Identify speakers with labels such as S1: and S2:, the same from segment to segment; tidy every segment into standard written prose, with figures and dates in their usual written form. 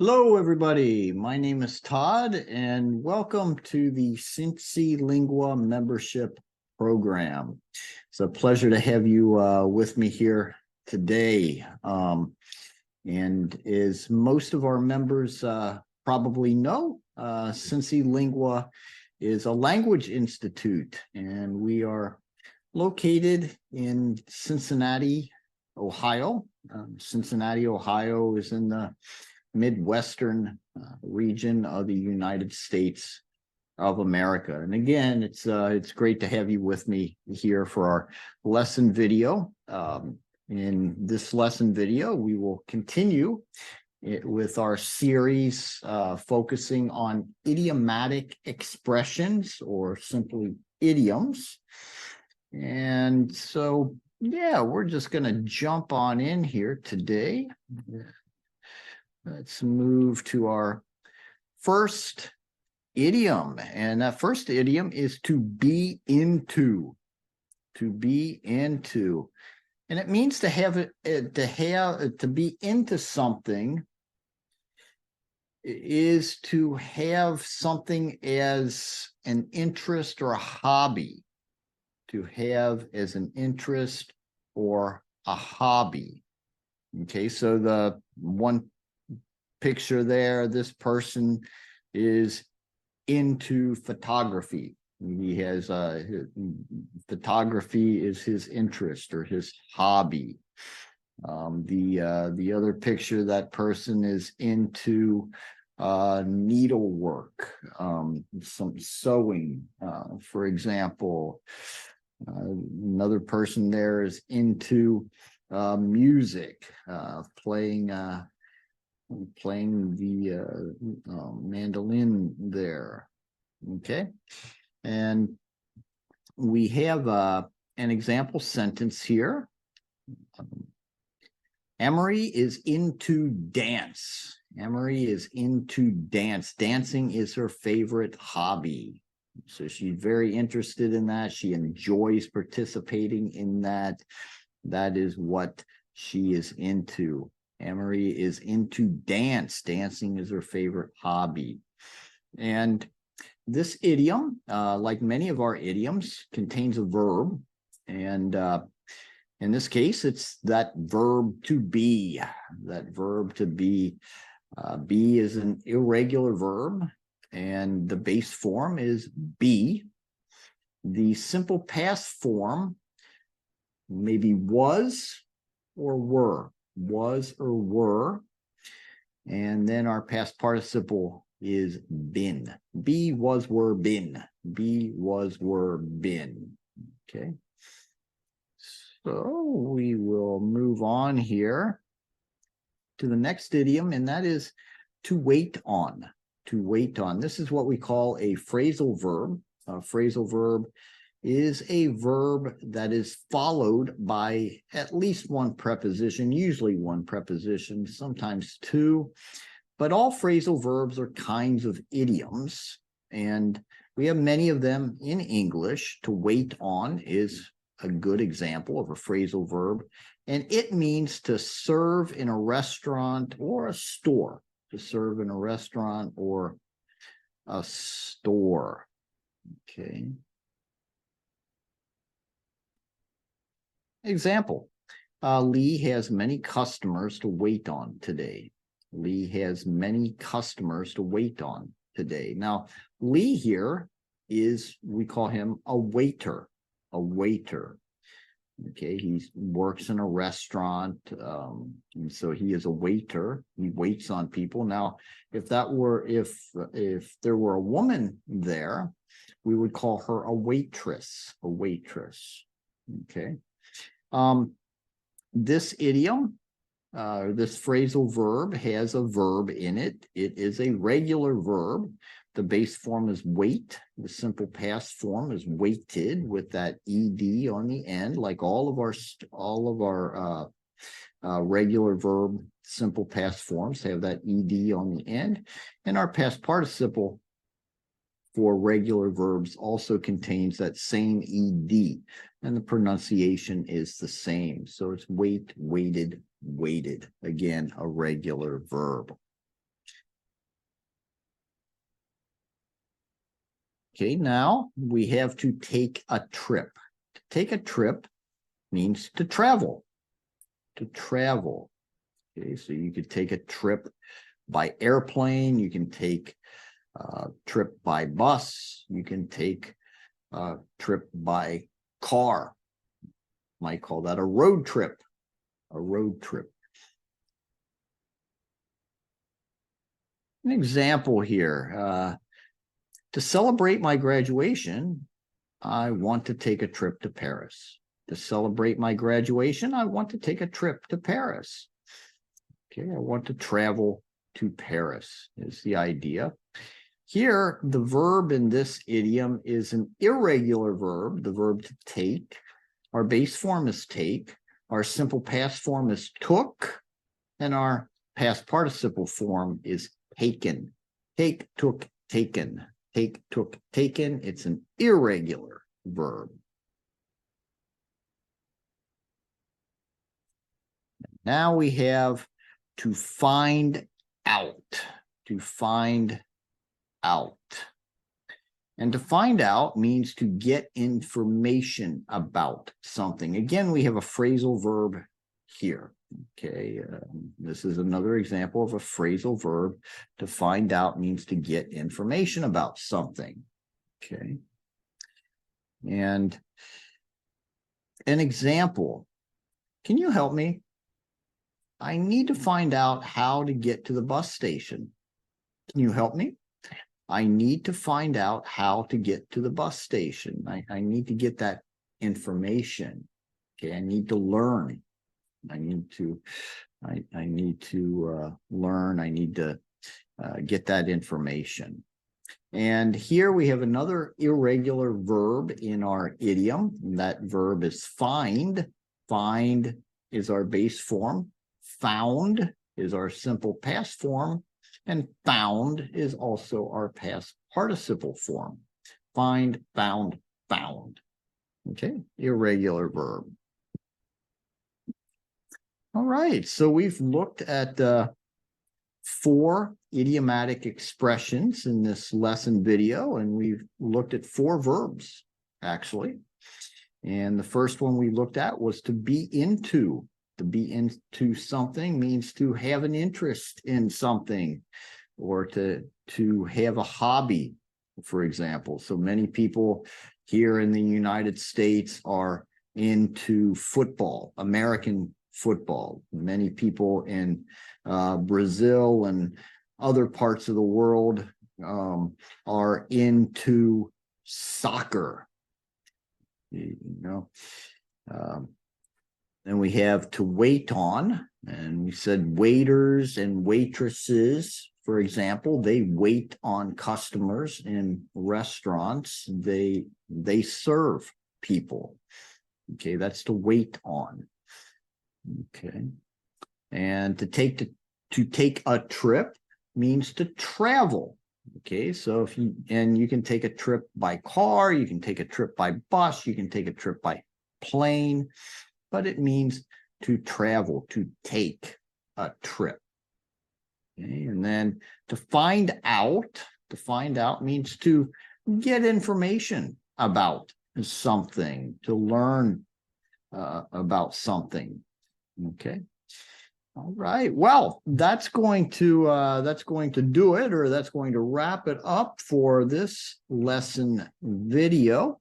S1: Hello, everybody. My name is Todd, and welcome to the CINCILINGUA membership program. It's a pleasure to have you with me here today. And as most of our members probably know, CINCILINGUA is a language institute, and we are located in Cincinnati, Ohio. Cincinnati, Ohio is in the Midwestern region of the United States of America. And again, it's great to have you with me here for our lesson video. In this lesson video, we will continue with our series focusing on idiomatic expressions, or simply idioms. And so, yeah, we're just going to jump on in here today. Let's move to our first idiom. And that first idiom is to be into. To be into. And it means to be into something is to have something as an interest or a hobby. To have as an interest or a hobby. Okay, so the one picture there, this person is into photography. He has photography is his interest or his hobby. The other picture, that person is into needlework, some sewing, for example. Another person there is into music, playing the mandolin there. Okay, and we have an example sentence here. Emery is into dance. Emery is into dance. Dancing is her favorite hobby. So she's very interested in that. She enjoys participating in that. That is what she is into. Emery is into dance. Dancing is her favorite hobby. And this idiom, like many of our idioms, contains a verb. And in this case, it's that verb to be. That verb to be. Be is an irregular verb, and the base form is be. The simple past form maybe was or were. Was or were. And then our past participle is been. Be, was, were, been. Be, was, were, been. Okay. So we will move on here to the next idiom, and that is to wait on. To wait on. This is what we call a phrasal verb. A phrasal verb is a verb that is followed by at least one preposition, usually one preposition, sometimes two. But all phrasal verbs are kinds of idioms, and we have many of them in English. To wait on is a good example of a phrasal verb, and it means to serve in a restaurant or a store. To serve in a restaurant or a store. Okay. Example, Lee has many customers to wait on today. Lee has many customers to wait on today. Now, Lee here is, we call him a waiter, a waiter. Okay, he works in a restaurant, and so he is a waiter. He waits on people. Now, if there were a woman there, we would call her a waitress, a waitress. Okay. This idiom, this phrasal verb has a verb in it. It is a regular verb. The base form is wait. The simple past form is waited with that ed on the end, like all of our regular verb simple past forms have that ed on the end. And our past participle for regular verbs also contains that same ed, and the pronunciation is the same. So it's wait, waited, waited. Again, a regular verb. Okay, now we have to take a trip. To take a trip means to travel. To travel. Okay, so you could take a trip by airplane, you can take a trip by bus, you can take a trip by car. Might call that a road trip. A road trip. An example here. To celebrate my graduation, I want to take a trip to Paris. To celebrate my graduation, I want to take a trip to Paris. Okay, I want to travel to Paris is the idea. Here, the verb in this idiom is an irregular verb, the verb to take. Our base form is take. Our simple past form is took. And our past participle form is taken. Take, took, taken. Take, took, taken. It's an irregular verb. Now we have to find out. To find out. And to find out means to get information about something. Again, we have a phrasal verb here. Okay, this is another example of a phrasal verb. To find out means to get information about something. Okay. And an example. Can you help me? I need to find out how to get to the bus station. Can you help me? I need to find out how to get to the bus station. I need to get that information. Okay, I need to learn. I need to learn. I need to get that information. And here we have another irregular verb in our idiom. That verb is find. Find is our base form. Found is our simple past form. And found is also our past participle form. Find, found, found. Okay, irregular verb. All right, so we've looked at 4 idiomatic expressions in this lesson video, and we've looked at 4 verbs, actually. And the first one we looked at was to be into. To be into something means to have an interest in something, or to have a hobby, for example. So many people here in the United States are into football, American football. Many people in Brazil and other parts of the world are into soccer. You know, and we have to wait on, and we said waiters and waitresses, for example, they wait on customers in restaurants. They serve people. Okay, that's to wait on. Okay, and to take a trip means to travel. Okay, so you can take a trip by car, you can take a trip by bus, you can take a trip by plane, but it means to travel, to take a trip. Okay, and then to find out means to get information about something, to learn about something. Okay. All right. Well, that's going to do it, or that's going to wrap it up for this lesson video.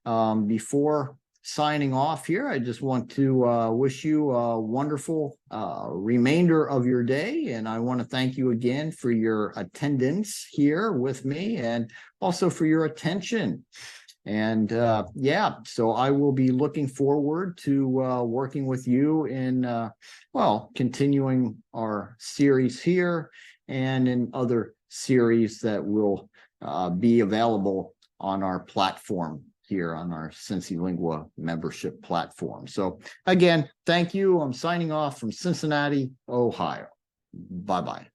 S1: Before signing off here, I just want to wish you a wonderful remainder of your day, and I want to thank you again for your attendance here with me, and also for your attention. And yeah, so I will be looking forward to working with you in, well, continuing our series here and in other series that will be available on our platform here on our CINCILINGUA membership platform. So again, thank you. I'm signing off from Cincinnati, Ohio. Bye-bye.